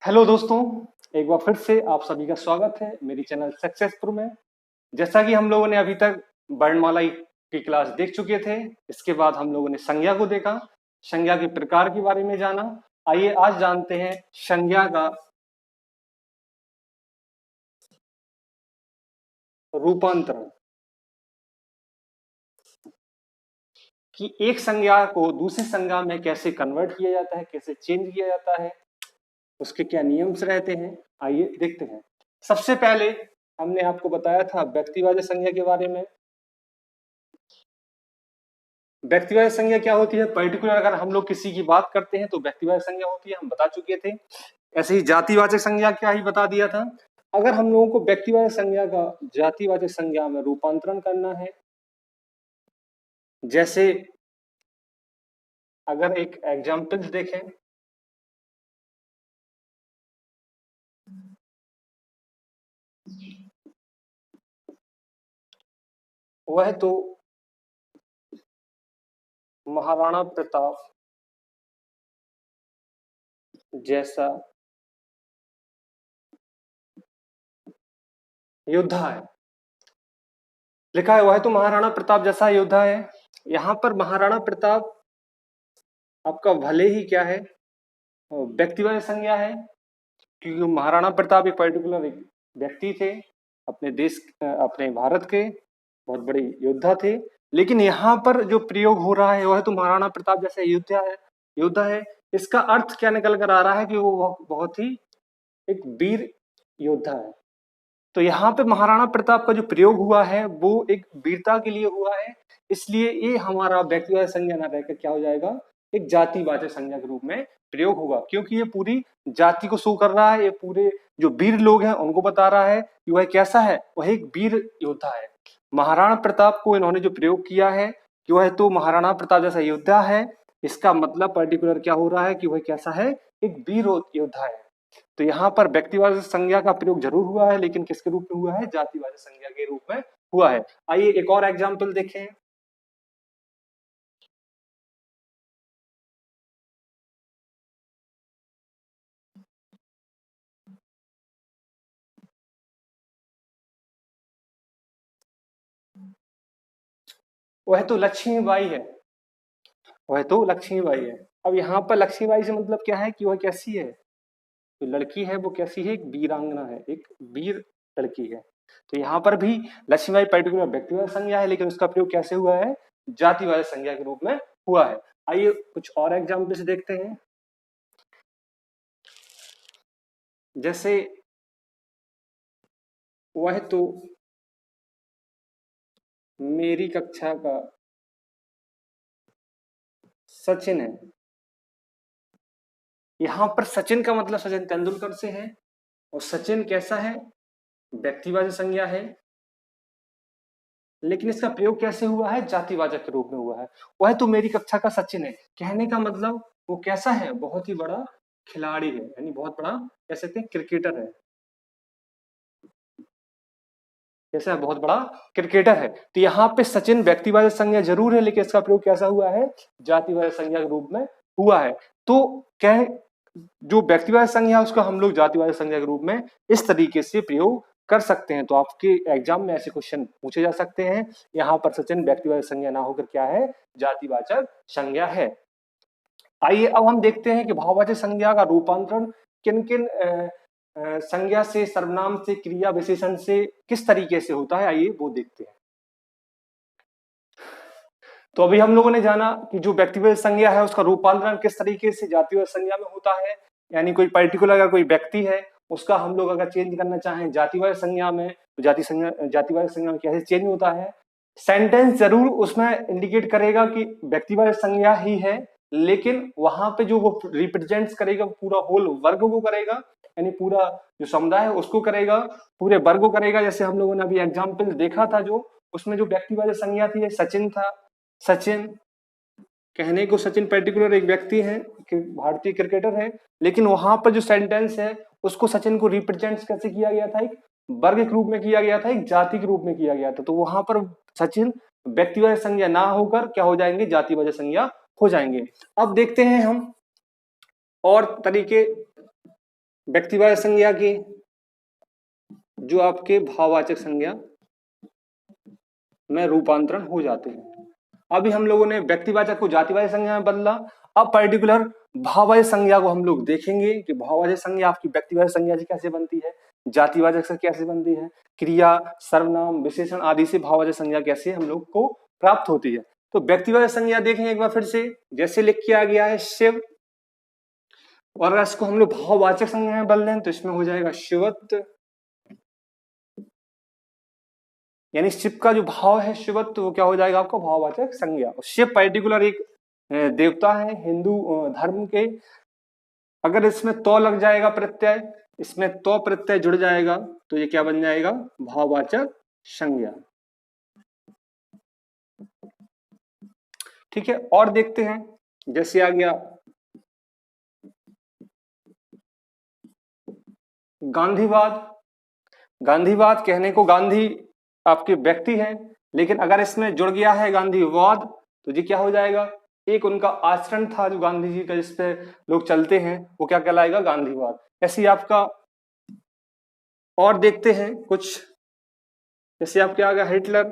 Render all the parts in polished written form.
Hello दोस्तों, एक बार फिर से आप सभी का स्वागत है मेरी चैनल सक्सेसफुल में। जैसा कि हम लोगों ने अभी तक वर्णमाला की क्लास देख चुके थे, इसके बाद हम लोगों ने संज्ञा को देखा, संज्ञा के प्रकार के बारे में जाना। आइए आज जानते हैं संज्ञा का रूपांतरण, कि एक संज्ञा को दूसरी संज्ञा में कैसे कन्वर्ट किया जाता है, कैसे चेंज किया जाता है, उसके क्या नियम्स रहते हैं। आइए देखते हैं। सबसे पहले हमने आपको बताया था व्यक्तिवाचक संज्ञा के बारे में। व्यक्तिवाचक संज्ञा क्या होती है? पर्टिकुलर अगर हम लोग किसी की बात करते हैं तो व्यक्तिवाचक संज्ञा होती है, हम बता चुके थे। ऐसे ही जातिवाचक संज्ञा क्या ही बता दिया था। अगर हम लोगों को व्यक्तिवाचक संज्ञा का जातिवाचक संज्ञा में रूपांतरण करना है, जैसे अगर एक एग्जाम्पल देखें, वह तो महाराणा प्रताप जैसा योद्धा है। लिखा है वह तो महाराणा प्रताप जैसा योद्धा है। यहाँ पर महाराणा प्रताप आपका भले ही क्या है, व्यक्तिवाचक संज्ञा है, क्योंकि महाराणा प्रताप एक पर्टिकुलर एक व्यक्ति थे, अपने देश अपने भारत के बहुत बड़े योद्धा थे। लेकिन यहाँ पर जो प्रयोग हो रहा है वह तो महाराणा प्रताप जैसे योद्धा है। इसका अर्थ क्या निकल कर आ रहा है कि वो बहुत ही एक वीर योद्धा है। तो यहाँ पे महाराणा प्रताप का जो प्रयोग हुआ है वो एक वीरता के लिए हुआ है, इसलिए ये हमारा व्यक्तिवाचक संज्ञा न रहकर क्या हो जाएगा, एक जातिवाचक संज्ञा के रूप में प्रयोग होगा, क्योंकि ये पूरी जाति को शो कर रहा है। ये पूरे जो वीर लोग हैं उनको बता रहा है कि वह कैसा है, वह एक वीर योद्धा है। महाराणा प्रताप को इन्होंने जो प्रयोग किया है कि वह तो महाराणा प्रताप जैसा योद्धा है, इसका मतलब पर्टिकुलर क्या हो रहा है कि वह कैसा है, एक वीर योद्धा है। तो यहाँ पर व्यक्तिवाचक संज्ञा का प्रयोग जरूर हुआ है, लेकिन किसके रूप में हुआ है, जातिवाचक संज्ञा के रूप में हुआ है। आइए एक और एग्जाम्पल देखें। वह तो लक्ष्मीबाई है, वह तो लक्ष्मीबाई है। अब यहाँ पर लक्ष्मीबाई से मतलब क्या है कि वह कैसी है, जो लड़की है वो कैसी है, एक वीरांगना है, एक वीर लड़की है। तो यहाँ पर भी लक्ष्मीबाई पर्टिकुलर व्यक्तिवाचक संज्ञा है, लेकिन उसका प्रयोग कैसे हुआ है, जातिवाचक संज्ञा के रूप में हुआ है। आइए कुछ और एग्जाम्पल से देखते हैं। जैसे वह तो मेरी कक्षा का सचिन है। यहां पर सचिन का मतलब सचिन तेंदुलकर से है, और सचिन कैसा है, व्यक्तिवाचक संज्ञा है, लेकिन इसका प्रयोग कैसे हुआ है, जातिवाचक के रूप में हुआ है। वह तो मेरी कक्षा का सचिन है, कहने का मतलब वो कैसा है, बहुत ही बड़ा खिलाड़ी है, यानी बहुत बड़ा कह सकते हैं क्रिकेटर है। कैसा है, बहुत बड़ा क्रिकेटर है। तो यहाँ पे सचिन व्यक्तिवाचक संज्ञा जरूर है, लेकिन इसका प्रयोग कैसा हुआ है, जातिवाचक संज्ञा के रूप में हुआ है। तो क्या है, जो व्यक्तिवाचक संज्ञा है उसका हम लोग जातिवाचक संज्ञा के रूप में इस तरीके से प्रयोग कर सकते हैं। तो आपके एग्जाम में ऐसे क्वेश्चन पूछे जा सकते हैं। यहाँ पर सचिन व्यक्तिवाचक संज्ञा ना होकर क्या है, जातिवाचक संज्ञा है। आइए अब हम देखते हैं कि भाववाचक संज्ञा का रूपांतरण किन किन संज्ञा से, सर्वनाम से, क्रिया विशेषण से किस तरीके से होता है, आइए वो देखते हैं। तो अभी हम लोगों ने जाना कि जो व्यक्तिवाचक संज्ञा है उसका रूपांतरण किस तरीके से जातिवाचक संज्ञा में होता है, यानी कोई पर्टिकुलर अगर कोई व्यक्ति है उसका हम लोग अगर चेंज करना चाहें जातिवाचक संज्ञा में, तो जातिवाचक संज्ञा में कैसे चेंज होता है। सेंटेंस जरूर उसमें इंडिकेट करेगा कि व्यक्तिवाचक संज्ञा ही है, लेकिन वहां पे जो वो रिप्रेजेंट्स करेगा पूरा होल वर्ग को करेगा, यानी पूरा जो समुदाय है उसको करेगा, पूरे वर्ग को करेगा। जैसे हम लोगों ने अभी एग्जाम्पल देखा था, जो उसमें जो व्यक्तिवाचक संज्ञा थी सचिन था। सचिन कहने को सचिन पर्टिकुलर एक व्यक्ति है, भारतीय क्रिकेटर है, लेकिन वहां पर जो सेंटेंस है उसको सचिन को रिप्रेजेंट कैसे किया गया था, एक वर्ग के रूप में किया गया था, एक जाति के रूप में किया गया था। तो वहां पर सचिन व्यक्तिवाचक संज्ञा ना होकर क्या हो जाएंगे, जातिवाचक संज्ञा हो जाएंगे। अब देखते हैं हम और तरीके व्यक्तिवाचक संज्ञा के जो आपके भाववाचक संज्ञा में रूपांतरण हो जाते हैं। अभी हम लोगों ने व्यक्तिवाचक को जातिवाचक संज्ञा में बदला। अब पर्टिकुलर भाववाचक संज्ञा को हम लोग देखेंगे कि भाववाचक संज्ञा आपकी व्यक्तिवाचक संज्ञा से कैसे बनती है, जातिवाचक से कैसे बनती है, क्रिया, सर्वनाम, विशेषण आदि से भाववाचक संज्ञा कैसे हम लोग को प्राप्त होती है। तो व्यक्तिवाचक संज्ञा देखें एक बार फिर से, जैसे लिख के आ गया है शिव, और अगर इसको हम लोग भाववाचक संज्ञा में बदल दें तो इसमें हो जाएगा शिवत्व, यानी शिव का जो भाव है शिवत्व, तो वो क्या हो जाएगा आपका भाववाचक संज्ञा। शिव पर्टिकुलर एक देवता है हिंदू धर्म के। अगर इसमें तो लग जाएगा प्रत्यय, इसमें तो प्रत्यय जुड़ जाएगा तो ये क्या बन जाएगा, भाववाचक संज्ञा। ठीक है, और देखते हैं, जैसे आ गया गांधीवाद। गांधीवाद कहने को गांधी आपके व्यक्ति हैं, लेकिन अगर इसमें जुड़ गया है गांधीवाद तो ये क्या हो जाएगा, एक उनका आचरण था जो गांधी जी का, जिस पे लोग चलते हैं, वो क्या कहलाएगा, गांधीवाद। ऐसे आपका और देखते हैं कुछ, जैसे आपके आ गया हिटलर।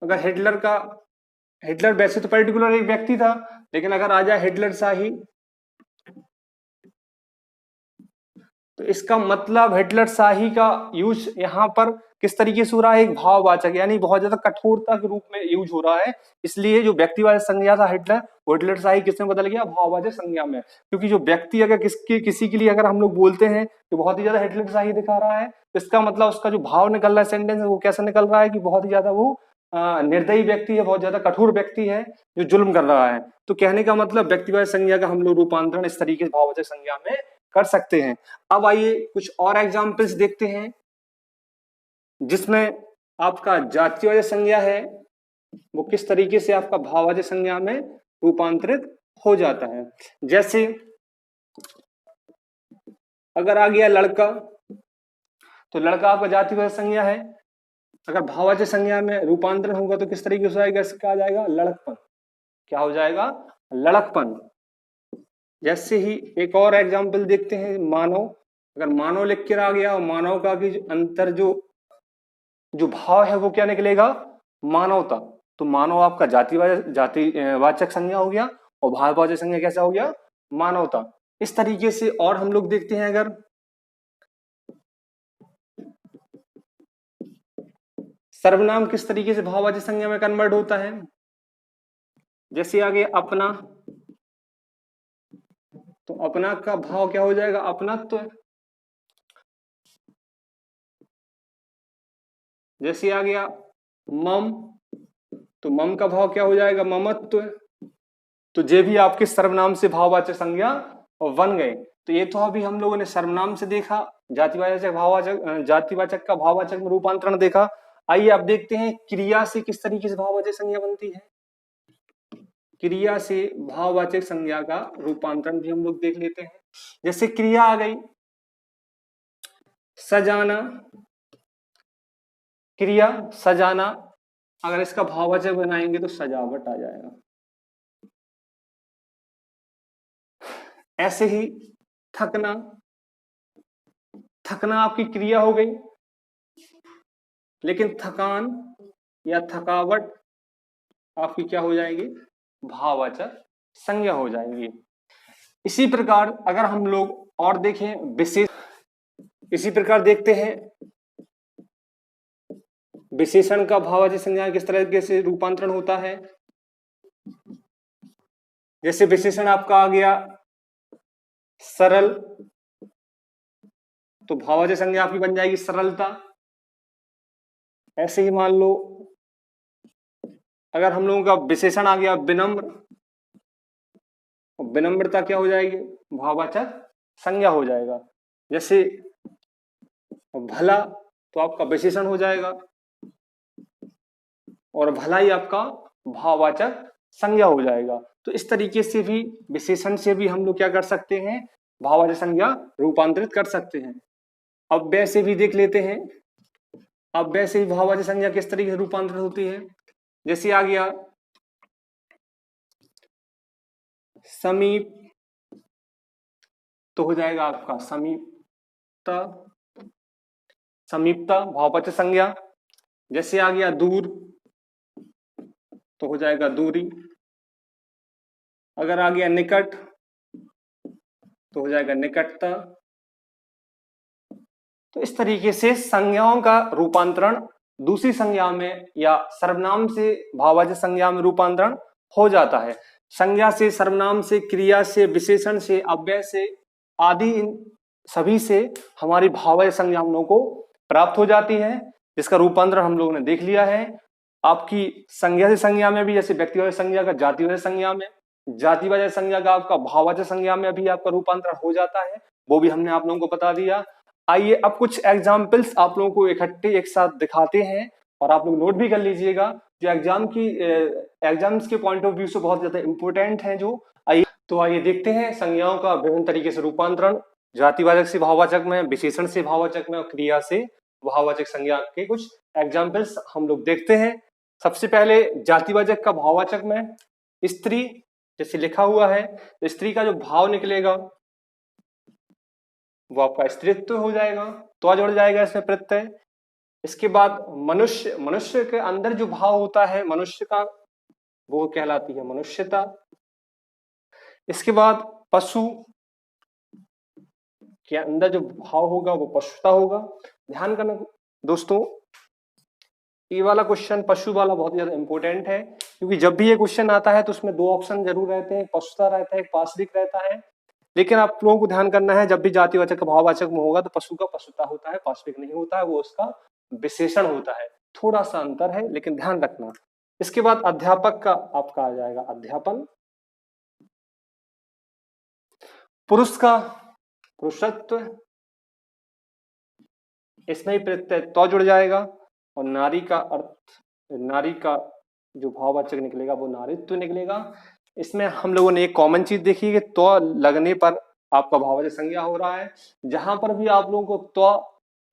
अगर हिटलर वैसे तो पर्टिकुलर एक व्यक्ति था, लेकिन अगर आ जाए हिटलर शाही तो इसका मतलब हिटलर शाही का यूज यहाँ पर किस तरीके से हो रहा है, एक भाववाचक, यानी बहुत ज्यादा कठोरता के रूप में यूज हो रहा है। इसलिए जो व्यक्तिवाचक संज्ञा था हिटलर, वो हिटलर शाही किसमें बदल गया, भाववाचक संज्ञा में। क्योंकि जो व्यक्ति अगर किसी के लिए अगर हम लोग बोलते हैं कि बहुत ही ज्यादा हिटलर शाही दिखा रहा है, तो इसका मतलब उसका जो भाव निकल रहा है सेंटेंस वो कैसा निकल रहा है कि बहुत ही ज्यादा वो निर्दयी व्यक्ति है, बहुत ज्यादा कठोर व्यक्ति है जो जुल्म कर रहा है। तो कहने का मतलब व्यक्तिवाचक संज्ञा का हम लोग रूपांतरण इस तरीके से भाववाचक संज्ञा में कर सकते हैं। अब आइए कुछ और एग्जाम्पल्स देखते हैं जिसमें आपका जातिवाचक संज्ञा है वो किस तरीके से आपका भाववाचक संज्ञा में रूपांतरित हो जाता है। जैसे अगर आ गया लड़का, तो लड़का आपका जातिवाचक संज्ञा है, अगर भाववाचक संज्ञा में रूपांतरण होगा तो किस तरीके से आएगा, इसका आ जाएगा लड़कपन। क्या हो जाएगा, लड़कपन। जैसे ही एक और एग्जाम्पल देखते हैं मानव। अगर मानव लिख के आ गया और मानव का की अंतर जो भाव है वो क्या निकलेगा, मानवता। तो मानव आपका जातिवाचक संज्ञा हो गया और भाववाचक संज्ञा कैसा हो गया, मानवता। इस तरीके से और हम लोग देखते हैं, अगर सर्वनाम किस तरीके से भाववाचक संज्ञा में कन्वर्ट होता है। जैसे आगे अपना, तो अपना का भाव क्या हो जाएगा, अपनत्व। जैसे आ गया मम, तो मम का भाव क्या हो जाएगा, ममत्व। तो ये भी आपके सर्वनाम से भाववाचक संज्ञा बन गए। तो ये तो अभी हम लोगों ने सर्वनाम से देखा, जातिवाचक का भाववाचक में रूपांतरण देखा। आइए अब देखते हैं क्रिया से किस तरीके से भाववाचक संज्ञा बनती है। क्रिया से भाववाचक संज्ञा का रूपांतरण भी हम लोग देख लेते हैं। जैसे क्रिया आ गई सजाना, क्रिया सजाना, अगर इसका भाववाचक बनाएंगे तो सजावट आ जाएगा। ऐसे ही थकना, थकना आपकी क्रिया हो गई, लेकिन थकान या थकावट आपकी क्या हो जाएगी, भाववाचक संज्ञा हो जाएगी। इसी प्रकार अगर हम लोग और देखें विशेष, इसी प्रकार देखते हैं विशेषण का भाववाचक संज्ञा किस तरीके से रूपांतरण होता है। जैसे विशेषण आपका आ गया सरल, तो भाववाचक संज्ञा आपकी बन जाएगी सरलता। ऐसे ही मान लो अगर हम लोगों का विशेषण आ गया विनम्र, विनम्रता क्या हो जाएगी, भाववाचक संज्ञा हो जाएगा। जैसे भला, तो आपका विशेषण हो जाएगा और भलाई आपका भाववाचक संज्ञा हो जाएगा। तो इस तरीके से भी विशेषण से भी हम लोग क्या कर सकते हैं, भाववाचक संज्ञा रूपांतरित कर सकते हैं। अब वैसे भी देख लेते हैं, अब वैसे ही भाववाचक संज्ञा किस तरीके से रूपांतरित होती है। जैसे आ गया समीप, तो हो जाएगा आपका समीपता, समीपता भाववाचक संज्ञा। जैसे आ गया दूर तो हो जाएगा दूरी। अगर आ गया निकट तो हो जाएगा निकटता। तो इस तरीके से संज्ञाओं का रूपांतरण दूसरी संज्ञा में या सर्वनाम से भाववाचक संज्ञा में रूपांतरण हो जाता है। संज्ञा से, सर्वनाम से, क्रिया से, विशेषण से, अव्यय से आदि इन सभी से हमारी भाववाचक संज्ञा हम लोगों को प्राप्त हो जाती है, जिसका रूपांतरण हम लोगों ने देख लिया है। आपकी संज्ञा से संज्ञा में भी, जैसे व्यक्तिवाचक संज्ञा का जातिवाचक संज्ञा में, जातिवाचक संज्ञा का आपका भाववाचक संज्ञा में भी आपका रूपांतरण हो जाता है, वो भी हमने आप लोगों को बता दिया। आइए अब कुछ एग्जाम्पल्स आप लोगों को इकट्ठे एक साथ दिखाते हैं और आप लोग नोट भी कर लीजिएगा, जो एग्जाम्स के पॉइंट ऑफ व्यू से बहुत ज्यादा इंपॉर्टेंट है। जो आइए देखते हैं संज्ञाओं का विभिन्न तरीके से रूपांतरण, जातिवाचक से भाववाचक में, विशेषण से भाववाचक में और क्रिया से भाववाचक संज्ञा के कुछ एग्जाम्पल्स हम लोग देखते हैं। सबसे पहले जातिवाचक का भाववाचक में स्त्री, जैसे लिखा हुआ है तो स्त्री का जो भाव निकलेगा वो आपका स्त्रीत्व हो जाएगा, तो जुड़ जाएगा इसमें प्रत्यय। इसके बाद मनुष्य, मनुष्य के अंदर जो भाव होता है मनुष्य का, वो कहलाती है मनुष्यता। इसके बाद पशु के अंदर जो भाव होगा वो पशुता होगा। ध्यान करना दोस्तों, ये वाला क्वेश्चन पशु वाला बहुत ज्यादा इंपॉर्टेंट है, क्योंकि जब भी ये क्वेश्चन आता है तो उसमें दो ऑप्शन जरूर रहते हैं, एक पशुता रहता है, एक पाशविक रहता है। लेकिन आप लोगों को ध्यान करना है, जब भी जातिवाचक का भाववाचक में होगा तो पशु का पशुता होता है, पाशविक नहीं होता है, वो उसका विशेषण होता है। थोड़ा सा अंतर है लेकिन ध्यान रखना। इसके बाद अध्यापक का आपका आ जाएगा अध्यापन। पुरुष का पुरुषत्व, इसमें ही प्रत्यय तो जुड़ जाएगा। और नारी का अर्थ, नारी का जो भाववाचक निकलेगा वो नारीत्व निकलेगा। इसमें हम लोगों ने एक कॉमन चीज देखी है कि तो लगने पर आपका भाववाचक संज्ञा हो रहा है। जहां पर भी आप लोगों को तो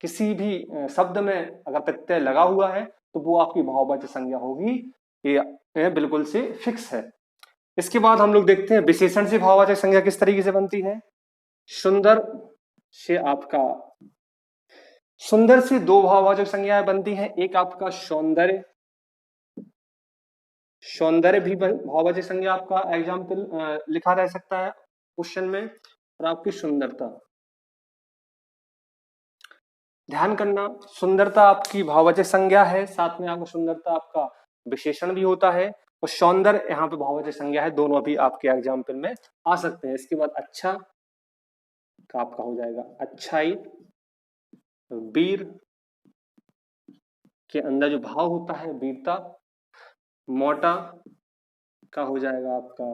किसी भी शब्द में अगर प्रत्यय लगा हुआ है तो वो आपकी भाववाचक संज्ञा होगी, ये बिल्कुल से फिक्स है। इसके बाद हम लोग देखते हैं विशेषण से भाववाचक संज्ञा किस तरीके से बनती है। सुंदर से आपका, सुंदर से दो भाववाचक संज्ञाएं बनती हैं, एक आपका सौंदर्य, सौंदर्य भी भाववाचक संज्ञा आपका एग्जाम्पल लिखा रह सकता है क्वेश्चन में, और आपकी सुंदरता। ध्यान करना, सुंदरता आपकी भाववाचक संज्ञा है, साथ में आपका सुंदरता आपका विशेषण भी होता है, और सौंदर्य यहाँ पे भाववाचक संज्ञा है। दोनों भी आपके एग्जाम्पल में आ सकते हैं। इसके बाद अच्छा का आपका हो जाएगा अच्छाई। वीर के अंदर जो भाव होता है वीरता। मोटा का हो जाएगा आपका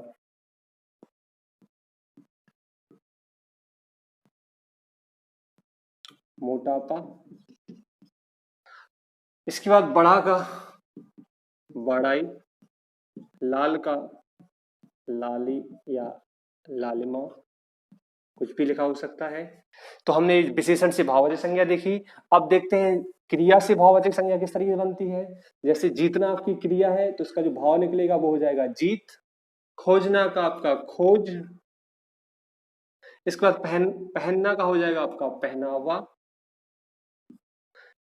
मोटापा। इसके बाद बड़ा का बड़ाई। लाल का लाली या लालिमा, कुछ भी लिखा हो सकता है। तो हमने विशेषण से भाववाचक संज्ञा देखी। अब देखते हैं क्रिया से भाववाचक संज्ञा किस तरीके से बनती है। जैसे जीतना आपकी क्रिया है तो उसका जो भाव निकलेगा वो हो जाएगा जीत। खोजना का आपका खोज। इसके बाद पहनना का हो जाएगा आपका पहनावा।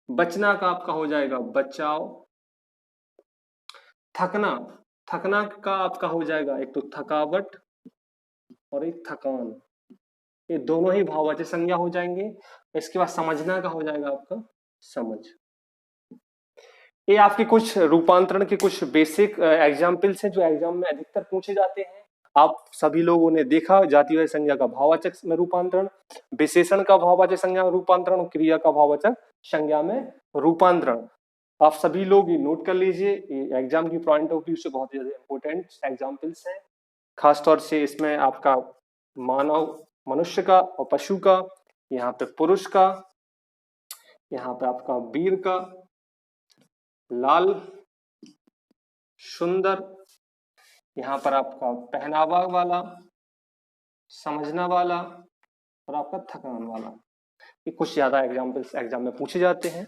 बचना का आपका हो जाएगा बचाव। थकना, थकना का आपका हो जाएगा एक तो थकावट और एक थकान, ये दोनों ही भाववाचक संज्ञा हो जाएंगे। इसके बाद समझना का हो जाएगा आपका समझ। ये आपके कुछ रूपांतरण के कुछ बेसिक एग्जाम्पल्स हैं जो एग्जाम में अधिकतर पूछे जाते हैं। आप सभी लोगों ने देखा जातिवाचक संज्ञा का भाववाचक में रूपांतरण, विशेषण का भाववाचक संज्ञा में रूपांतरण और क्रिया का भाववाचक संज्ञा में रूपांतरण। आप सभी लोग ये नोट कर लीजिए, ये एग्जाम की पॉइंट ऑफ व्यू से बहुत ज्यादा इंपॉर्टेंट एग्जाम्पल्स हैं। खासतौर से इसमें आपका मानव, मनुष्य का और पशु का, यहाँ पे पुरुष का, यहाँ पे आपका वीर का, लाल, सुंदर, यहाँ पर आपका पहनावा वाला, समझना वाला और आपका थकान वाला। ये कुछ ज्यादा एग्जाम्पल्स एग्जाम में पूछे जाते हैं।